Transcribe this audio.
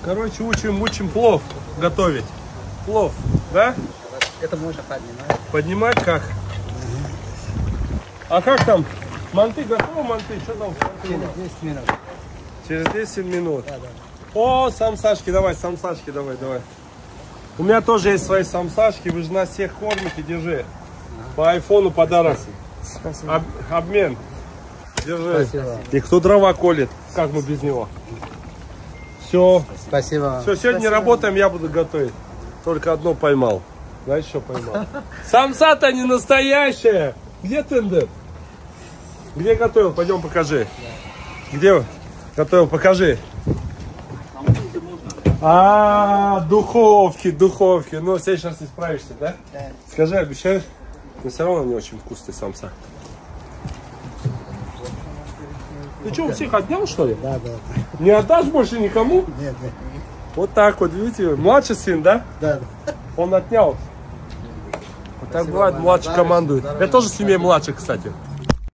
Короче, учим плов готовить. Плов, да? Это можно поднимать. Поднимать как? А как там? Манты готовы, манты? Что там? Через 10 минут. Через 10 минут. Да, да. О, самсашки, давай, давай. У меня тоже есть свои самсашки, вы же нас всех кормите, держи. По айфону подарок. Спасибо. Обмен. Держи. Спасибо. И кто дрова колет, как мы без него? Все. Спасибо. Все, сегодня не работаем, я буду готовить. Только одно поймал. Знаешь, что поймал? Самса-то не настоящая. Где тендер? Где готовил? Пойдем покажи. Где готовил? Покажи. Духовки. Ну, в следующий раз не справишься, да? Да. Скажи, обещаешь? Но все равно не очень вкусный самса. Ты что, у всех отнял, что ли? Да. Не отдашь больше никому? Нет. Вот так вот, видите? Младший сын, да? Да. Он отнял. Вот так бывает, младший командует. Я тоже в семье младших, кстати.